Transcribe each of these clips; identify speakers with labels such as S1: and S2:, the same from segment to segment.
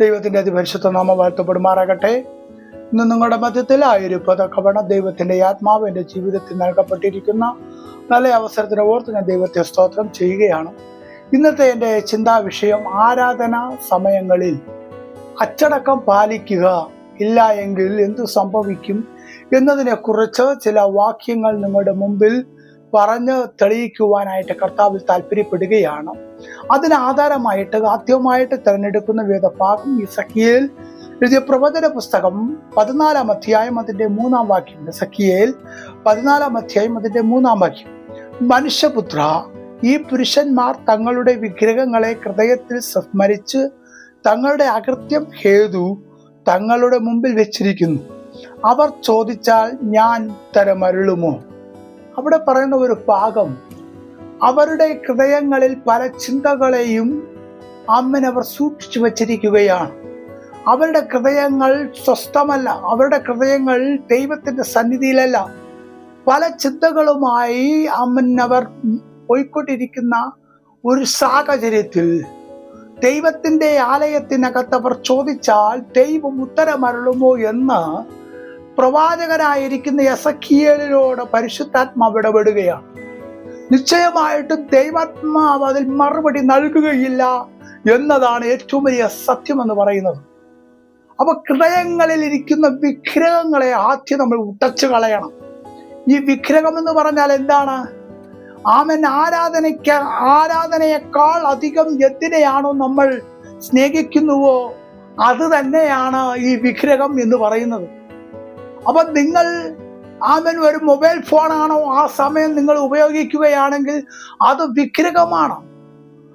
S1: ദൈവത്തിന്റെ അതിപരിശുദ്ധ നാമം വാഴ്ത്തപ്പെടുമാറാകട്ടെ. ഇന്ന് നിങ്ങളുടെ മധ്യത്തിലായിരിപ്പതക്കവണ ദൈവത്തിന്റെ ആത്മാവ് എൻ്റെ ജീവിതത്തിൽ നൽകപ്പെട്ടിരിക്കുന്ന നല്ല അവസരത്തിന് ഓർത്ത് ഞാൻ ദൈവത്തെ സ്തോത്രം ചെയ്യുകയാണ്. ഇന്നത്തെ എൻ്റെ ചിന്താ വിഷയം ആരാധന സമയങ്ങളിൽ അച്ചടക്കം പാലിക്കുക ഇല്ല എങ്കിൽ എന്തു സംഭവിക്കും എന്നതിനെ കുറിച്ച് ചില വാക്യങ്ങൾ നിങ്ങളുടെ മുമ്പിൽ പറഞ്ഞ് തെളിയിക്കുവാനായിട്ട് കർത്താവിൽ താല്പര്യപ്പെടുകയാണ്. അതിന് ആധാരമായിട്ട് ആദ്യമായിട്ട് തിരഞ്ഞെടുക്കുന്ന വേദഭാഗം യെസക്കിയേൽ എഴുതിയ പ്രവചന പുസ്തകം 14-ാം അധ്യായം അതിൻ്റെ 3-ാം വാക്യം. യെസക്കിയേൽ 14-ാം അധ്യായം അതിൻ്റെ 3-ാം വാക്യം. മനുഷ്യപുത്ര, ഈ പുരുഷന്മാർ തങ്ങളുടെ വിഗ്രഹങ്ങളെ ഹൃദയത്തിൽ സ്മരിച്ച് തങ്ങളുടെ അകൃത്യം ഹേതു തങ്ങളുടെ മുമ്പിൽ വെച്ചിരിക്കുന്നു. അവർ ചോദിച്ചാൽ ഞാൻ ഉത്തരമരുളുമോ? അവിടെ പറയുന്ന ഒരു ഭാഗം, അവരുടെ ഹൃദയങ്ങളിൽ പല ചിന്തകളെയും അവർ സൂക്ഷിച്ചു വച്ചിരിക്കുകയാണ്. അവരുടെ ഹൃദയങ്ങൾ സ്വസ്ഥമല്ല, അവരുടെ ഹൃദയങ്ങൾ ദൈവത്തിന്റെ സന്നിധിയിലല്ല. പല ചിന്തകളുമായി അവർ പോയിക്കൊണ്ടിരിക്കുന്ന ഒരു സാഹചര്യത്തിൽ ദൈവത്തിന്റെ ആലയത്തിനകത്ത് അവർ ചോദിച്ചാൽ ദൈവം ഉത്തരമരുളുമോ എന്ന് പ്രവാചകനായിരിക്കുന്ന യെസക്കിയേലിനോട് പരിശുദ്ധാത്മാവ് ഇടപെടുകയാണ്. നിശ്ചയമായിട്ടും ദൈവാത്മാവ് അതിൽ മറുപടി നൽകുകയില്ല എന്നതാണ് ഏറ്റവും വലിയ സത്യം എന്ന് പറയുന്നത്. അപ്പൊ ഹൃദയങ്ങളിൽ ഇരിക്കുന്ന വിഗ്രഹങ്ങളെ ആദ്യം നമ്മൾ ഉടച്ചു കളയണം. ഈ വിഗ്രഹം എന്ന് പറഞ്ഞാൽ എന്താണ്? ആരാധനയേക്കാൾ അധികം എന്തിനെയാണോ നമ്മൾ സ്നേഹിക്കുന്നുവോ അത് തന്നെയാണ് ഈ വിഗ്രഹം എന്ന് പറയുന്നത്. അപ്പൊ നിങ്ങൾ ഒരു മൊബൈൽ ഫോണാണോ ആ സമയം നിങ്ങൾ ഉപയോഗിക്കുകയാണെങ്കിൽ അത് വിഗ്രഹമാണ്,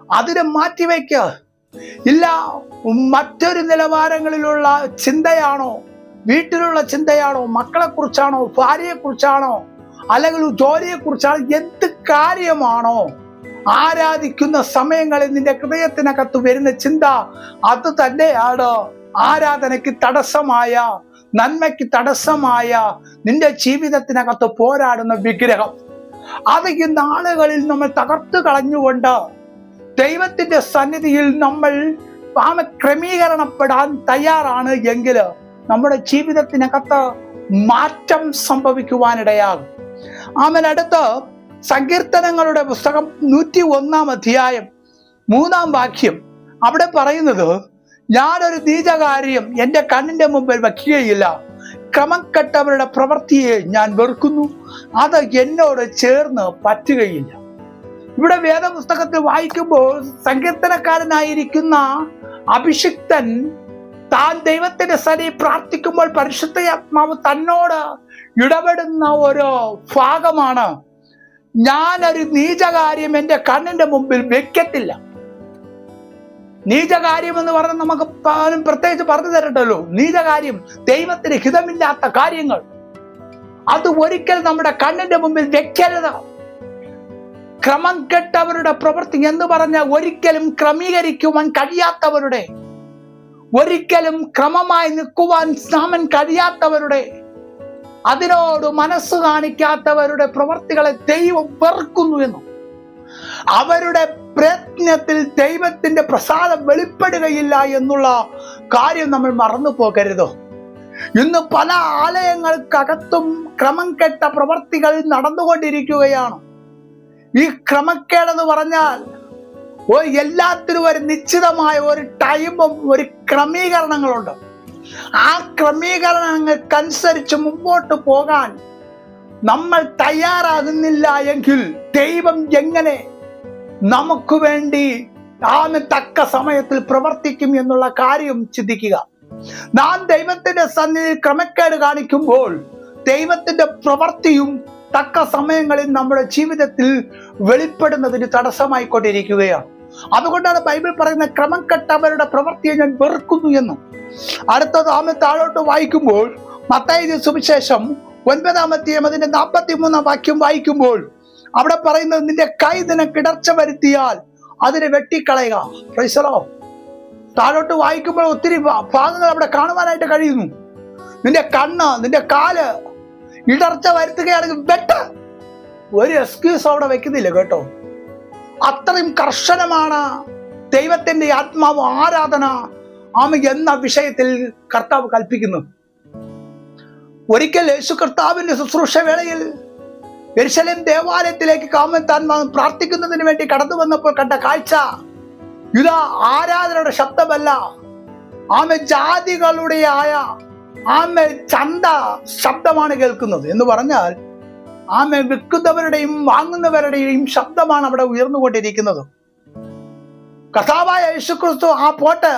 S1: അതിനെ മാറ്റിവെക്കുക. ഇല്ല, മറ്റൊരു നിലവാരങ്ങളിലുള്ള ചിന്തയാണോ, വീട്ടിലുള്ള ചിന്തയാണോ, മക്കളെ കുറിച്ചാണോ, ഭാര്യയെ കുറിച്ചാണോ, അല്ലെങ്കിൽ ജോലിയെ കുറിച്ചാണോ, എന്ത് കാര്യമാണോ ആരാധിക്കുന്ന സമയങ്ങളിൽ നിന്റെ ഹൃദയത്തിനകത്ത് വരുന്ന ചിന്ത അത് തന്നെയാണ് ആരാധനയ്ക്ക് തടസ്സമായ, നന്മയ്ക്ക് തടസ്സമായ, നിന്റെ ജീവിതത്തിനകത്ത് പോരാടുന്ന വിഗ്രഹം. അത് ഈ നാളുകളിൽ നമ്മൾ തകർത്തു കളഞ്ഞുകൊണ്ട് ദൈവത്തിന്റെ സന്നിധിയിൽ നമ്മൾ ക്രമീകരണപ്പെടാൻ തയ്യാറാണ് എങ്കിൽ നമ്മുടെ ജീവിതത്തിനകത്ത് മാറ്റം സംഭവിക്കുവാനിടയാകും. അടുത്ത് സങ്കീർത്തനങ്ങളുടെ പുസ്തകം 101-ാം അധ്യായം 3-ാം വാക്യം. അവിടെ പറയുന്നത്, ഞാനൊരു നീചകാര്യം എൻ്റെ കണ്ണിന്റെ മുമ്പിൽ വയ്ക്കുകയില്ല, ക്രമക്കെട്ടവരുടെ പ്രവൃത്തിയെ ഞാൻ വെറുക്കുന്നു, അത് എന്നോട് ചേർന്ന് പറ്റുകയില്ല. ഇവിടെ വേദപുസ്തകത്തിൽ വായിക്കുമ്പോൾ സങ്കീർത്തനക്കാരനായിരിക്കുന്ന അഭിഷിക്തൻ താൻ ദൈവത്തിന്റെ സന്നിധിയിൽ പ്രാർത്ഥിക്കുമ്പോൾ പരിശുദ്ധാത്മാവ് തന്നോട് ഇടപെടുന്ന ഒരു ഭാഗമാണ്, ഞാനൊരു നീചകാര്യം എൻ്റെ കണ്ണിന്റെ മുമ്പിൽ വെക്കത്തില്ല. നീചകാര്യം എന്ന് പറഞ്ഞാൽ നമുക്ക് പ്രത്യേകിച്ച് പറഞ്ഞു തരണ്ടല്ലോ. നീചകാര്യം, ദൈവത്തിന് ഹിതമില്ലാത്ത കാര്യങ്ങൾ, അത് ഒരിക്കൽ നമ്മുടെ കണ്ണിന്റെ മുമ്പിൽ വെക്കരുത്. ക്രമം കെട്ടവരുടെ പ്രവൃത്തി എന്ന് പറഞ്ഞാൽ ഒരിക്കലും ക്രമീകരിക്കുവാൻ കഴിയാത്തവരുടെ, ഒരിക്കലും ക്രമമായി നിൽക്കുവാൻ സാമൻ കഴിയാത്തവരുടെ, അതിനോട് മനസ്സ് കാണിക്കാത്തവരുടെ പ്രവൃത്തികളെ ദൈവം വെറുക്കുന്നു എന്നും അവരുടെ പ്രയത്നത്തിൽ ദൈവത്തിന്റെ പ്രസാദം വെളിപ്പെടുകയില്ല എന്നുള്ള കാര്യം നമ്മൾ മറന്നു പോകരുത്. ഇന്ന് പല ആലയങ്ങൾക്കകത്തും ക്രമം കെട്ട പ്രവർത്തികൾ നടന്നുകൊണ്ടിരിക്കുകയാണ്. ഈ ക്രമക്കേടെന്ന് പറഞ്ഞാൽ എല്ലാത്തിനും ഒരു നിശ്ചിതമായ ഒരു ടൈമും ഒരു ക്രമീകരണങ്ങളുണ്ട്. ആ ക്രമീകരണങ്ങൾക്കനുസരിച്ച് മുമ്പോട്ട് പോകാൻ നമ്മൾ തയ്യാറാകുന്നില്ല എങ്കിൽ ദൈവം എങ്ങനെ നമുക്ക് വേണ്ടി തക്ക സമയത്തിൽ പ്രവർത്തിക്കും എന്നുള്ള കാര്യം ചിന്തിക്കുക. നാം ദൈവത്തിന്റെ സന്നിധിയിൽ ക്രമക്കേട് കാണിക്കുമ്പോൾ ദൈവത്തിന്റെ പ്രവൃത്തിയും തക്ക സമയങ്ങളിൽ നമ്മുടെ ജീവിതത്തിൽ വെളിപ്പെടുന്നതിന് തടസ്സമായിക്കൊണ്ടിരിക്കുകയാണ്. അതുകൊണ്ടാണ് ബൈബിൾ പറയുന്ന ക്രമം കെട്ടവരുടെ പ്രവൃത്തിയെ ഞാൻ വെറുക്കുന്നു എന്നും. അടുത്തത് താഴോട്ട് വായിക്കുമ്പോൾ മത്തായി സുവിശേഷം 9-ാം അധ്യായം അതിന്റെ 43-ാം വാക്യം വായിക്കുമ്പോൾ അവിടെ പറയുന്നത്, നിന്റെ കൈ നിനക്ക് ഇടർച്ച വരുത്തിയാൽ അതിനെ വെട്ടിക്കളയുക. Price the Lord. താഴോട്ട് വായിക്കുമ്പോൾ ഒത്തിരി ഭാഗങ്ങൾ അവിടെ കാണുവാനായിട്ട് കഴിയുന്നു. നിന്റെ കണ്ണ്, നിന്റെ കാല് ഇടർച്ച വരുത്തുകയാണെങ്കിൽ വെട്ട്. ഒരു എക്സ്ക്യൂസ് അവിടെ വെക്കുന്നില്ല കേട്ടോ. അത്രയും കർശനമാണ് ദൈവത്തിന്റെ ആത്മാവ് ആരാധന എന്ന വിഷയത്തിൽ കർത്താവ് കൽപ്പിക്കുന്നു. ഒരിക്കൽ യേശു കർത്താവിന്റെ ശുശ്രൂഷ വേളയിൽ യെരൂശലേം ദേവാലയത്തിലേക്ക് താൻ പ്രാർത്ഥിക്കുന്നതിന് വേണ്ടി കടന്നു വന്നപ്പോൾ കണ്ട കാഴ്ച ഇതാ ആരാധനയുടെ ശബ്ദമല്ല, ജാതികളുടെയായ ചന്ത ശബ്ദമാണ് കേൾക്കുന്നത്. എന്ന് പറഞ്ഞാൽ വിൽക്കുന്നവരുടെയും വാങ്ങുന്നവരുടെയും ശബ്ദമാണ് അവിടെ ഉയർന്നുകൊണ്ടിരിക്കുന്നത്. കർത്താവായ യേശുക്രിസ്തു പോട്ട്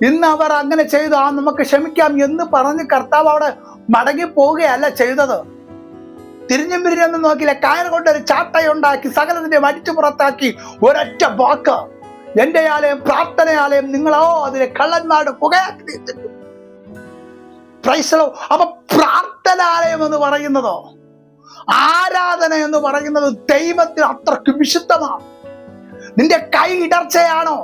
S1: ഇന്ന് അവർ അങ്ങനെ ചെയ്തു, നമുക്ക് ക്ഷമിക്കാം എന്ന് പറഞ്ഞ് കർത്താവ് അവിടെ മടങ്ങി പോവുകയല്ല ചെയ്തത്. തിരിഞ്ഞും പിരിഞ്ഞൊന്നും നോക്കിയില്ല. കയർ കൊണ്ടൊരു ചാട്ടയുണ്ടാക്കി സകലതിന്റെ അടിച്ചു പുറത്താക്കി ഒരൊറ്റ വാക്ക്, എന്റെ ആലയം പ്രാർത്ഥനയാലയം, നിങ്ങളോ അതിലെ കള്ളന്മാരുടെ പുകയാക്കി. അപ്പൊ പ്രാർത്ഥനാലയം എന്ന് പറയുന്നതോ ആരാധന എന്ന് പറയുന്നത് ദൈവത്തിന് അത്രയ്ക്ക് വിശുദ്ധമാണ്. നിന്റെ കൈ ഇടർച്ചയാണോ?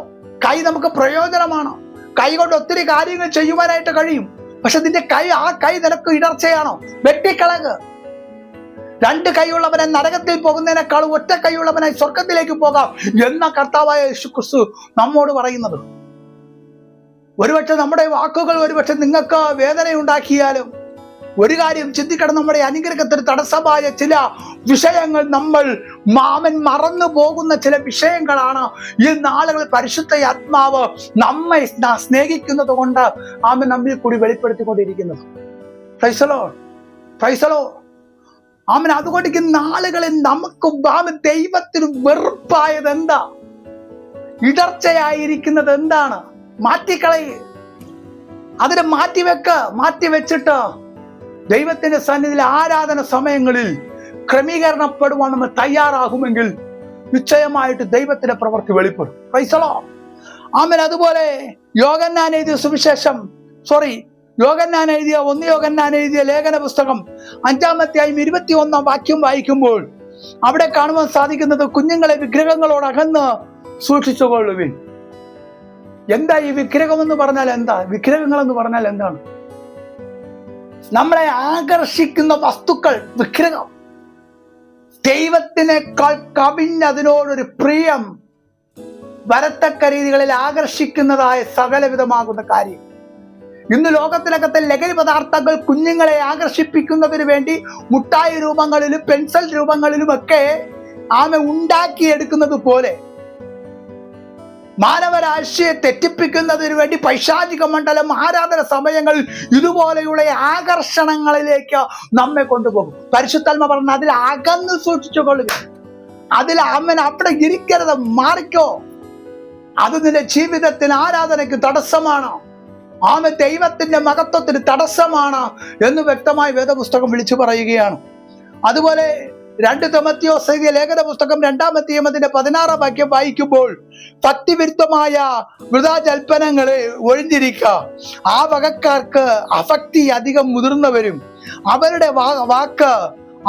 S1: കൈ നമുക്ക് പ്രയോജനമാണോ? കൈ കൊണ്ട് ഒത്തിരി കാര്യങ്ങൾ ചെയ്യുവാനായിട്ട് കഴിയും. പക്ഷെ നിന്റെ കൈ നിനക്ക് ഇടർച്ചയാണോ? വെട്ടിക്കളക്. 2 കൈയുള്ളവനെ നരകത്തിൽ പോകുന്നതിനേക്കാൾ ഒറ്റ കൈയുള്ളവനായി സ്വർഗത്തിലേക്ക് പോകാം എന്ന കർത്താവായ യേശുക്രിസ്തു നമ്മോട് പറയുന്നത്. ഒരുപക്ഷെ നമ്മുടെ വാക്കുകൾ ഒരുപക്ഷെ നിങ്ങൾക്ക് വേദനയുണ്ടാക്കിയാലും ഒരു കാര്യം ചിന്തിക്കണം, നമ്മുടെ അനുഗ്രഹത്തിന് തടസ്സമായ ചില വിഷയങ്ങൾ, നമ്മൾ മറന്നു പോകുന്ന ചില വിഷയങ്ങളാണ് ഈ നാളുകളിൽ പരിശുദ്ധ ആത്മാവ് നമ്മെ സ്നേഹിക്കുന്നത് കൊണ്ട് നമ്മിൽ കൂടി വെളിപ്പെടുത്തിക്കൊണ്ടിരിക്കുന്നത്. Praise the Lord, praise the Lord. അതുകൊണ്ട് ഈ നാളുകളിൽ നമുക്ക് ദൈവത്തിന് വെറുപ്പായത് എന്താ, ഇടർച്ചയായിരിക്കുന്നത് എന്താണ്? മാറ്റിക്കളയുക, അതിനെ മാറ്റിവെച്ചിട്ട് ദൈവത്തിന്റെ സന്നിധിയിൽ ആരാധന സമയങ്ങളിൽ ക്രമീകരണപ്പെടുവാൻ നമ്മൾ തയ്യാറാകുമെങ്കിൽ നിശ്ചയമായിട്ട് ദൈവത്തിന്റെ പ്രവൃത്തി വെളിപ്പെടും. Praise the Lord. അതുപോലെ യോഹന്നാൻ എഴുതിയ 1 യോഹന്നാൻ എഴുതിയ ലേഖന പുസ്തകം 5-ാം അധ്യായം 21-ാം വാക്യം വായിക്കുമ്പോൾ അവിടെ കാണുവാൻ സാധിക്കുന്നത്, കുഞ്ഞുങ്ങളെ വിഗ്രഹങ്ങളോട് അകന്ന് സൂക്ഷിച്ചുകൊള്ളുവിൻ. എന്താ ഈ വിഗ്രഹം എന്ന് പറഞ്ഞാൽ? എന്താ വിഗ്രഹങ്ങൾ എന്ന് പറഞ്ഞാൽ? എന്താണ്? നമ്മളെ ആകർഷിക്കുന്ന വസ്തുക്കൾ വിഗ്രഹം. ദൈവത്തിനേക്കാൾ കവിഞ്ഞതിനോടൊരു പ്രിയം വരത്തക്ക രീതികളിൽ ആകർഷിക്കുന്നതായ സകലവിധമാകുന്ന കാര്യം. ഇന്ന് ലോകത്തിനകത്തെ ലഹരി പദാർത്ഥങ്ങൾ കുഞ്ഞുങ്ങളെ ആകർഷിപ്പിക്കുന്നതിന് വേണ്ടി മുട്ടായി രൂപങ്ങളിലും പെൻസിൽ രൂപങ്ങളിലുമൊക്കെ ഉണ്ടാക്കിയെടുക്കുന്നത് പോലെ മാനവരാശിയെ തെറ്റിപ്പിക്കുന്നതിന് വേണ്ടി പൈശാചിക മണ്ഡലം ആരാധന സമയങ്ങളിൽ ഇതുപോലെയുള്ള ആകർഷണങ്ങളിലേക്ക് നമ്മെ കൊണ്ടുപോകും. പരിശുദ്ധാത്മ പറഞ്ഞ അതിൽ അകന്ന് സൂക്ഷിച്ചുകൊള്ളുക. അതിൽ അവിടെ ഇരിക്കരുത്, മാറിക്കോ. അത് നിന്റെ ജീവിതത്തിന് ആരാധനയ്ക്ക് തടസ്സമാണ്, ദൈവത്തിന്റെ മഹത്വത്തിന് തടസ്സമാണ് എന്ന് വ്യക്തമായി വേദപുസ്തകം വിളിച്ചു പറയുകയാണ്. അതുപോലെ 2 തിമോഥെയോസ് എഴുതിയ ലേഖന പുസ്തകം 2-ാം അധ്യായത്തിന്റെ 16-ാം വാക്യം വായിക്കുമ്പോൾ, ഭക്തിവിരുദ്ധമായ വൃഥാജൽപ്പനങ്ങളെ ഒഴിഞ്ഞിരിക്കുക. ആ വകക്കാർക്ക് അഭക്തി അധികം മുതിർന്നവരും അവരുടെ വാക്ക്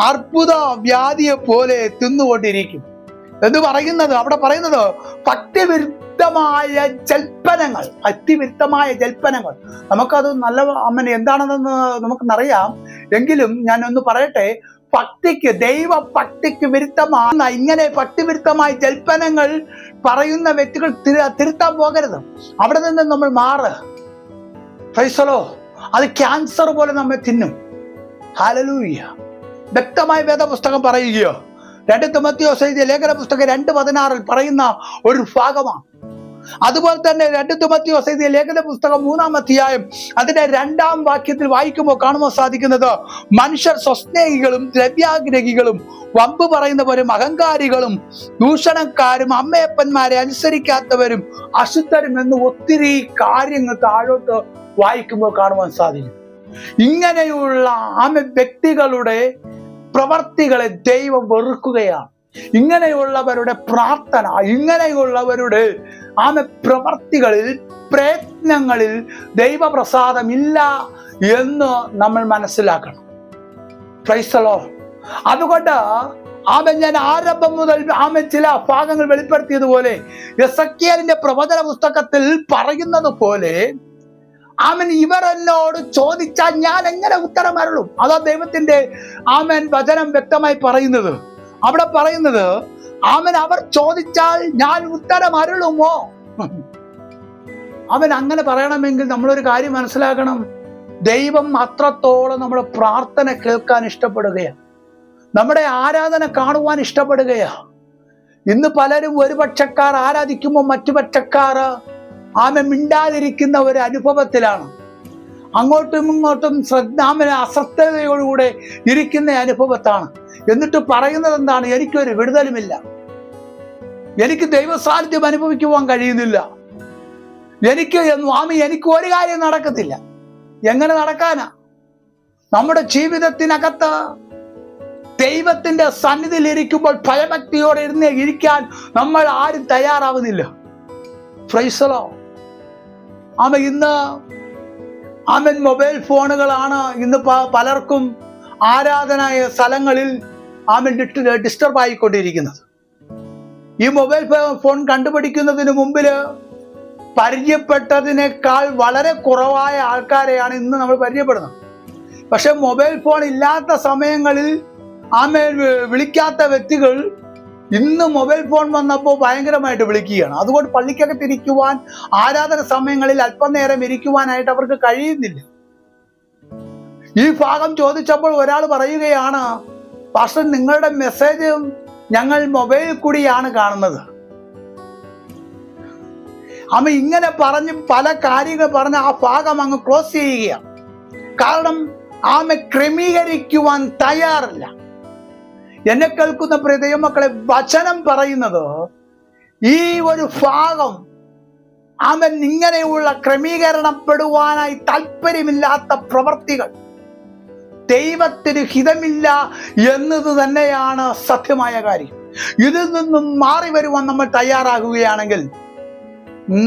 S1: അർബുദ വ്യാധിയെ പോലെ തിന്നുകൊണ്ടിരിക്കും എന്ന് പറയുന്നത്. അവിടെ പറയുന്നത് ഭക്തിവിരുദ്ധമായ ജൽപ്പനങ്ങൾ. നമുക്കത് നല്ല എന്താണെന്ന് നമുക്കെന്നറിയാം. എങ്കിലും ഞാൻ ഒന്ന് പറയട്ടെ, ദൈവഭക്തിക്ക് വിരുദ്ധമാണ് ഇങ്ങനെ ഭക്തിവിരുദ്ധമായ ജൽപ്പനങ്ങൾ പറയുന്ന വ്യക്തികൾ തിരുത്താൻ പോകരുത്. അവിടെ നിന്ന് നമ്മൾ മാറ്. Price the Lord. അത് ക്യാൻസർ പോലെ നമ്മെ തിന്നും. ഹല്ലേലൂയ. വ്യക്തമായ വേദപുസ്തകം പറയുകയോ 2 തിമോഥെയോസ് എഴുതിയ ലേഖന പുസ്തകം 2:16 പറയുന്ന ഒരു ഭാഗമാണ്. അതുപോലെ തന്നെ 2 തിമോഥെയോസ് എഴുതിയ ലേഖന പുസ്തകം 3-ാം അധ്യായം അതിന്റെ 2-ാം വാക്യത്തിൽ വായിക്കുമ്പോൾ കാണുവാൻ സാധിക്കുന്നത്, മനുഷ്യർ സ്വസ്നേഹികളും ദ്രവ്യാഗ്രഹികളും വമ്പ് പറയുന്നവരും അഹങ്കാരികളും ദൂഷണക്കാരും അമ്മയപ്പന്മാരെ അനുസരിക്കാത്തവരും അശുദ്ധരും എന്ന് ഒത്തിരി കാര്യങ്ങൾ താഴോട്ട് വായിക്കുമ്പോൾ കാണുവാൻ സാധിക്കും. ഇങ്ങനെയുള്ള വ്യക്തികളുടെ പ്രവർത്തികളെ ദൈവം വെറുക്കുകയാണ്. ഇങ്ങനെയുള്ളവരുടെ പ്രാർത്ഥന, ഇങ്ങനെയുള്ളവരുടെ പ്രവർത്തികളിൽ, പ്രയത്നങ്ങളിൽ ദൈവപ്രസാദമില്ല എന്ന് നമ്മൾ മനസ്സിലാക്കണം. Price the Lord. അതുകൊണ്ട് ഞാൻ ആരംഭം മുതൽ ചില ഭാഗങ്ങൾ വെളിപ്പെടുത്തിയതുപോലെ എസെക്കിയേലിന്റെ പ്രവചന പുസ്തകത്തിൽ പറയുന്നത് പോലെ ഇവർ എന്നോട് ചോദിച്ചാൽ ഞാൻ എങ്ങനെ ഉത്തരം അരുളും? അതാ ദൈവത്തിന്റെ വചനം വ്യക്തമായി പറയുന്നത്. അവിടെ പറയുന്നത് അവർ ചോദിച്ചാൽ ഞാൻ ഉത്തരം അരുളുമോ? അവൻ അങ്ങനെ പറയണമെങ്കിൽ നമ്മളൊരു കാര്യം മനസ്സിലാക്കണം. ദൈവം അത്രത്തോളം നമ്മുടെ പ്രാർത്ഥന കേൾക്കാൻ ഇഷ്ടപ്പെടുകയാണ്, നമ്മുടെ ആരാധന കാണുവാൻ ഇഷ്ടപ്പെടുകയാണ്. ഇന്ന് പലരും ഒരു പക്ഷക്കാർ ആരാധിക്കുമ്പോൾ മറ്റു പക്ഷക്കാർ മിണ്ടാതിരിക്കുന്ന ഒരു അനുഭവത്തിലാണ്. അങ്ങോട്ടും ഇങ്ങോട്ടും അശ്രദ്ധയോടുകൂടെ ഇരിക്കുന്ന അനുഭവത്താണ്. എന്നിട്ട് പറയുന്നത് എന്താണ്? എനിക്കൊരു വിടുതലുമില്ല, എനിക്ക് ദൈവസാന്നിധ്യം അനുഭവിക്കുവാൻ കഴിയുന്നില്ല, എനിക്ക് ഒരു കാര്യം നടക്കത്തില്ല. എങ്ങനെ നടക്കാനാ? നമ്മുടെ ജീവിതത്തിനകത്ത് ദൈവത്തിന്റെ സന്നിധിയിൽ ഇരിക്കുമ്പോൾ ഭയഭക്തിയോടെ ഇരിക്കാൻ നമ്മൾ ആരും തയ്യാറാവുന്നില്ല. Price the Lord. ഇന്ന് മൊബൈൽ ഫോണുകളാണ് ഇന്ന് പലർക്കും ആരാധന സ്ഥലങ്ങളിൽ ഡിസ്റ്റർബ് ആയിക്കൊണ്ടിരിക്കുന്നത്. ഈ മൊബൈൽ ഫോൺ കണ്ടുപിടിക്കുന്നതിന് മുമ്പില് പരിചയപ്പെട്ടതിനേക്കാൾ വളരെ കുറവായ ആൾക്കാരെയാണ് ഇന്ന് നമ്മൾ പരിചയപ്പെടുന്നത്. പക്ഷെ മൊബൈൽ ഫോൺ ഇല്ലാത്ത സമയങ്ങളിൽ വിളിക്കാത്ത വ്യക്തികൾ ഇന്ന് മൊബൈൽ ഫോൺ വന്നപ്പോൾ ഭയങ്കരമായിട്ട് വിളിക്കുകയാണ്. അതുകൊണ്ട് പള്ളിക്കകത്തിരിക്കുവാൻ, ആരാധന സമയങ്ങളിൽ അല്പനേരം ഇരിക്കുവാനായിട്ട് അവർക്ക് കഴിയുന്നില്ല. ഈ ഭാഗം ചോദിച്ചപ്പോൾ ഒരാൾ പറയുകയാണ്, പാസ്റ്റർ നിങ്ങളുടെ മെസ്സേജും ഞങ്ങൾ മൊബൈലിൽ കൂടിയാണ് കാണുന്നത്. ഇങ്ങനെ പറഞ്ഞ് പല കാര്യങ്ങൾ പറഞ്ഞ് ആ ഭാഗം അങ്ങ് ക്ലോസ് ചെയ്യുകയാണ്. കാരണം ക്രമീകരിക്കുവാൻ തയ്യാറില്ല. എന്നെ കേൾക്കുന്ന പ്രിയ ദൈവമക്കളെ, വചനം പറയുന്നത് ഈ ഒരു ഭാഗം ഇങ്ങനെയുള്ള ക്രമീകരണപ്പെടുവാനായി താല്പര്യമില്ലാത്ത പ്രവർത്തികൾ ദൈവത്തിന് ഹിതമില്ല എന്നത് തന്നെയാണ് സത്യമായ കാര്യം. ഇതിൽ നിന്നും മാറി വരുവാൻ നമ്മൾ തയ്യാറാകുകയാണെങ്കിൽ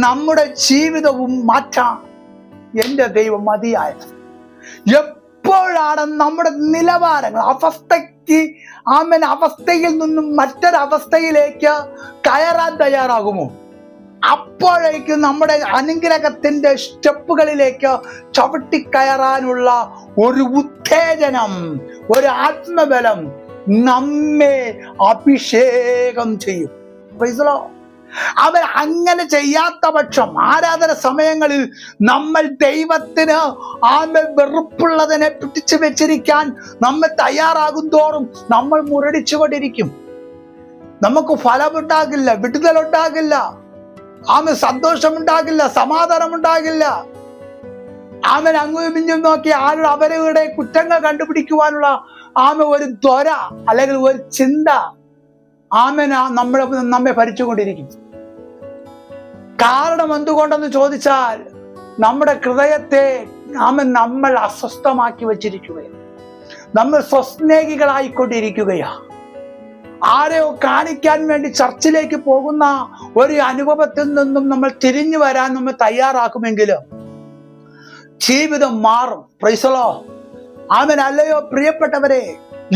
S1: നമ്മുടെ ജീവിതവും മാറ്റാം. എൻ്റെ ദൈവം മതിയായത്. എപ്പോഴാണ് നമ്മുടെ നിലവാരങ്ങൾ അവസ്ഥയിൽ നിന്നും മറ്റൊരവസ്ഥയിലേക്ക് കയറാൻ തയ്യാറാകുമോ, അപ്പോഴേക്കും നമ്മുടെ അനുഗ്രഹത്തിന്റെ സ്റ്റെപ്പുകളിലേക്ക് ചവിട്ടിക്കയറാനുള്ള ഒരു ഉത്തേജനം, ഒരു ആത്മബലം നമ്മെ അഭിഷേകം ചെയ്യും. Price the Lord. അവൻ അങ്ങനെ ചെയ്യാത്ത പക്ഷം ആരാധന സമയങ്ങളിൽ നമ്മൾ ദൈവത്തിന് വെറുപ്പുള്ളതിനെ പിടിച്ചു വെച്ചിരിക്കാൻ നമ്മൾ തയ്യാറാകും തോറും നമ്മൾ മുരടിച്ചുകൊണ്ടിരിക്കും. നമുക്ക് ഫലമുണ്ടാകില്ല, വിടുതലുണ്ടാകില്ല, സന്തോഷമുണ്ടാകില്ല, സമാധാനമുണ്ടാകില്ല. അങ്ങും ഇഞ്ഞും നോക്കി അവരുടെ കുറ്റങ്ങൾ കണ്ടുപിടിക്കുവാനുള്ള ഒരു ത്വര അല്ലെങ്കിൽ ഒരു ചിന്ത നമ്മെ ഭരിച്ചുകൊണ്ടിരിക്കും. കാരണം എന്തുകൊണ്ടെന്ന് ചോദിച്ചാൽ നമ്മുടെ ഹൃദയത്തെ നമ്മൾ അസ്വസ്ഥമാക്കി വച്ചിരിക്കുകയാണ്. നമ്മൾ സ്വസ്നേഹികളായിക്കൊണ്ടിരിക്കുകയാ. ആരെയോ കാണിക്കാൻ വേണ്ടി ചർച്ചിലേക്ക് പോകുന്ന ഒരു അനുഭവത്തിൽ നിന്നും നമ്മൾ തിരിഞ്ഞു വരാൻ നമ്മൾ തയ്യാറാക്കുമെങ്കിലും ജീവിതം മാറും. Price the Lord. അല്ലയോ പ്രിയപ്പെട്ടവരെ,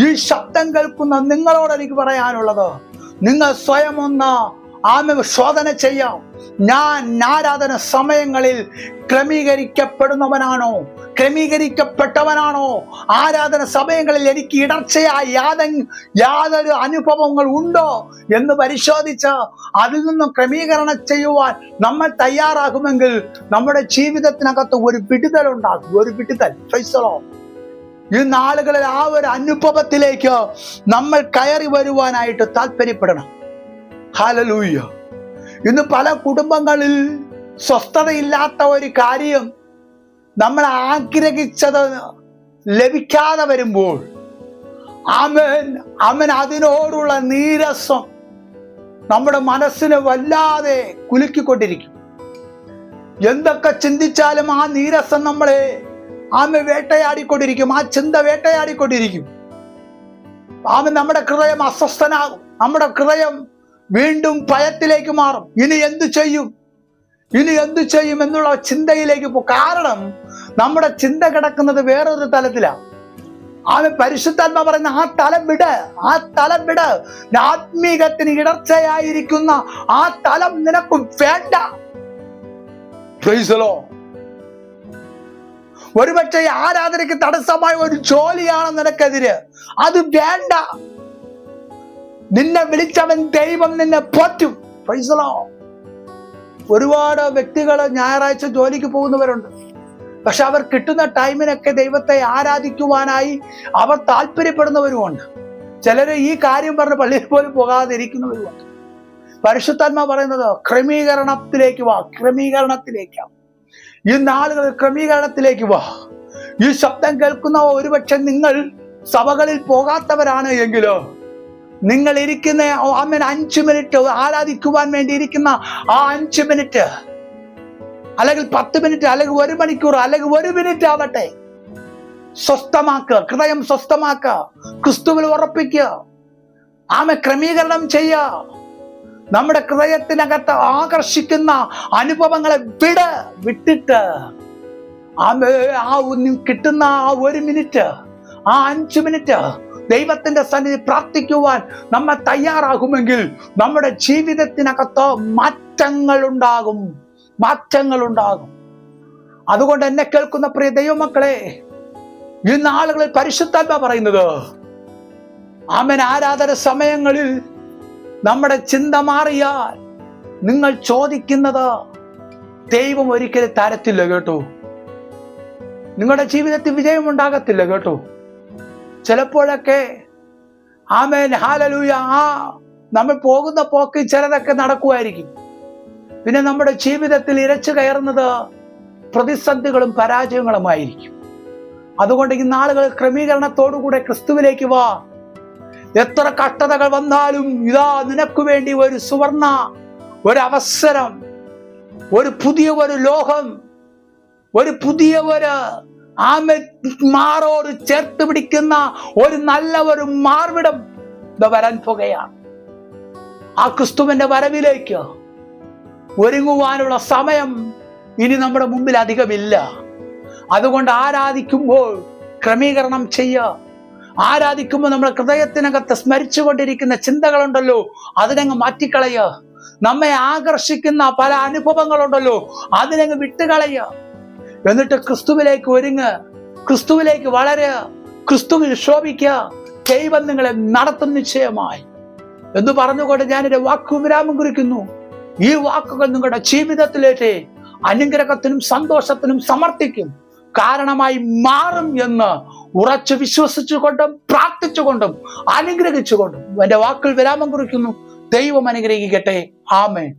S1: ഈ ശബ്ദം കേൾക്കുന്ന നിങ്ങളോട് എനിക്ക് പറയാനുള്ളത്, നിങ്ങൾ സ്വയം ഒന്ന് ശോധന ചെയ്യാം. ഞാൻ ആരാധന സമയങ്ങളിൽ ക്രമീകരിക്കപ്പെട്ടവനാണോ? ആരാധന സമയങ്ങളിൽ എനിക്ക് ഇടർച്ചയായി യാതൊരു അനുഭവങ്ങൾ ഉണ്ടോ എന്ന് പരിശോധിച്ച് അതിൽ നിന്നും ക്രമീകരണം ചെയ്യുവാൻ നമ്മൾ തയ്യാറാകുമെങ്കിൽ നമ്മുടെ ജീവിതത്തിനകത്ത് ഒരു വിടുതൽ ഉണ്ടാകും. ഒരു വിടുതൽ. Price the Lord. ഈ നാളുകളിൽ ഒരു അനുഭവത്തിലേക്ക് നമ്മൾ കയറി വരുവാനായിട്ട് താല്പര്യപ്പെടണം. ഹല്ലേലൂയ. ഇന്ന് പല കുടുംബങ്ങളിൽ സ്വസ്ഥതയില്ലാത്ത ഒരു കാര്യം നമ്മൾ ആഗ്രഹിച്ചത് ലഭിക്കാതെ വരുമ്പോൾ അതിനോടുള്ള നീരസം നമ്മുടെ മനസ്സിനെ വല്ലാതെ കുലുക്കിക്കൊണ്ടിരിക്കും. എന്തൊക്കെ ചിന്തിച്ചാലും ആ നീരസം നമ്മളെ വേട്ടയാടിക്കൊണ്ടിരിക്കും. ആ ചിന്ത വേട്ടയാടിക്കൊണ്ടിരിക്കും. നമ്മുടെ ഹൃദയം അസ്വസ്ഥനാകും. നമ്മുടെ ഹൃദയം വീണ്ടും ഭയത്തിലേക്ക് മാറും. ഇനി എന്തു ചെയ്യും എന്നുള്ള ചിന്തയിലേക്ക് പോകും. കാരണം നമ്മുടെ ചിന്ത കിടക്കുന്നത് വേറൊരു തലത്തിലാണ്. പരിശുദ്ധാത്മ പറയുന്ന ആ തലം വിട്. ആത്മീകത്തിന് ഇടർച്ചയായിരിക്കുന്ന ആ തലം നിനക്ക് വേണ്ട. Price the Lord. ഒരുപക്ഷെ ആരാധനയ്ക്ക് തടസ്സമായ ഒരു ജോലിയാണ് നിനക്കെതിരെ, അത് വേണ്ട. നിന്നെ വിളിച്ചവൻ ദൈവം നിന്നെ പോറ്റും. Praise the Lord. ഒരുപാട് വ്യക്തികൾ ഞായറാഴ്ച ജോലിക്ക് പോകുന്നവരുണ്ട്. പക്ഷെ അവർ കിട്ടുന്ന ടൈമിനൊക്കെ ദൈവത്തെ ആരാധിക്കുവാനായി അവർ താല്പര്യപ്പെടുന്നവരുമുണ്ട്. ചിലര് ഈ കാര്യം പറഞ്ഞ് പള്ളിയിൽ പോലും പോകാതിരിക്കുന്നവരുമുണ്ട്. പരിശുദ്ധാത്മാ പറയുന്നത് ക്രമീകരണത്തിലേക്ക് വാ, ക്രമീകരണത്തിലേക്ക്. ഈ നാളുകളിൽ ക്രമീകരണത്തിലേക്ക് വാ. ഈ ശബ്ദം കേൾക്കുന്ന ഒരുപക്ഷെ നിങ്ങൾ സഭകളിൽ പോകാത്തവരാണ് എങ്കിലോ, നിങ്ങൾ ഇരിക്കുന്ന 5 മിനിറ്റ് ആരാധിക്കുവാൻ വേണ്ടി ഇരിക്കുന്ന ആ 5 മിനിറ്റ്, അല്ലെങ്കിൽ 10 മിനിറ്റ്, അല്ലെങ്കിൽ 1 മണിക്കൂർ, അല്ലെങ്കിൽ 1 മിനിറ്റ് ആവട്ടെ, സ്വസ്ഥമാക്കുക, ഹൃദയം സ്വസ്ഥമാക്കുക, ക്രിസ്തുവിൽ ഉറപ്പിക്കുക, ക്രമീകരണം ചെയ്യുക. നമ്മുടെ ഹൃദയത്തിനകത്ത് ആകർഷിക്കുന്ന അനുഭവങ്ങളെ വിട്ടിട്ട് കിട്ടുന്ന ആ 1 മിനിറ്റ്, ആ 5 മിനിറ്റ് ദൈവത്തിന്റെ സന്നിധി പ്രാർത്ഥിക്കുവാൻ നമ്മൾ തയ്യാറാകുമെങ്കിൽ നമ്മുടെ ജീവിതത്തിനകത്ത് മാറ്റങ്ങൾ ഉണ്ടാകും. അതുകൊണ്ട് എന്നെ കേൾക്കുന്ന പ്രിയ ദൈവമക്കളെ, ഈ നാളുകളിൽ പരിശുദ്ധാത്മാ പറയുന്നത് ആരാധന സമയങ്ങളിൽ നമ്മുടെ ചിന്ത മാറിയാൽ നിങ്ങൾ ചോദിക്കുന്നത് ദൈവം ഒരിക്കലും തരത്തില്ല കേട്ടോ. നിങ്ങളുടെ ജീവിതത്തിൽ വിജയം ഉണ്ടാകത്തില്ല കേട്ടോ. ചിലപ്പോഴൊക്കെ ഹല്ലേലൂയ, നമ്മൾ പോകുന്ന പോക്ക് ചിലതൊക്കെ നടക്കുമായിരിക്കും. പിന്നെ നമ്മുടെ ജീവിതത്തിൽ ഇരച്ചു കയറുന്നത് പ്രതിസന്ധികളും പരാജയങ്ങളുമായിരിക്കും. അതുകൊണ്ട് ഈ നാളുകൾ ക്രമീകരണത്തോടുകൂടെ ക്രിസ്തുവിലേക്ക് വാ. എത്ര കഷ്ടതകൾ വന്നാലും ഇതാ നിനക്ക് വേണ്ടി ഒരു സുവർണ ഒരു അവസരം, ഒരു പുതിയ ഒരു ലോകം, ഒരു പുതിയ ഒരു മാറോട് ചേർത്ത് പിടിക്കുന്ന ഒരു നല്ല ഒരു മാർവിടം വരാൻ പോകുകയാണ്. ആ ക്രിസ്തുവിന്റെ വരവിലേക്ക് ഒരുങ്ങുവാനുള്ള സമയം ഇനി നമ്മുടെ മുമ്പിൽ അധികമില്ല. അതുകൊണ്ട് ആരാധിക്കുമ്പോൾ ക്രമീകരണം ചെയ്യുക. ആരാധിക്കുമ്പോൾ നമ്മുടെ ഹൃദയത്തിനകത്ത് സ്മരിച്ചുകൊണ്ടിരിക്കുന്ന ചിന്തകളുണ്ടല്ലോ, അതിനങ്ങ് മാറ്റിക്കളയുക. നമ്മെ ആകർഷിക്കുന്ന പല അനുഭവങ്ങളുണ്ടല്ലോ, അതിനങ്ങ് വിട്ടുകളയുക. എന്നിട്ട് ക്രിസ്തുവിലേക്ക് ഒരുങ്ങുക, ക്രിസ്തുവിലേക്ക് വളരുക, ക്രിസ്തുവിൽ ശോഭിക്കുക. ദൈവം നിങ്ങളെ നടത്തും നിശ്ചയമായി എന്ന് പറഞ്ഞുകൊണ്ട് ഞാൻ എൻ്റെ വാക്കുവിരാമം കുറിക്കുന്നു. ഈ വാക്കുകൾ നിങ്ങളുടെ ജീവിതത്തിലേക്ക് അനുഗ്രഹത്തിനും സന്തോഷത്തിനും സമർത്ഥിക്കും കാരണമായി മാറും എന്ന് ഉറച്ചു വിശ്വസിച്ചുകൊണ്ടും പ്രാർത്ഥിച്ചുകൊണ്ടും അനുഗ്രഹിച്ചുകൊണ്ടും എൻ്റെ വാക്കുകൾ വിരാമം കുറിക്കുന്നു. ദൈവം അനുഗ്രഹിക്കട്ടെ. ആമേൻ.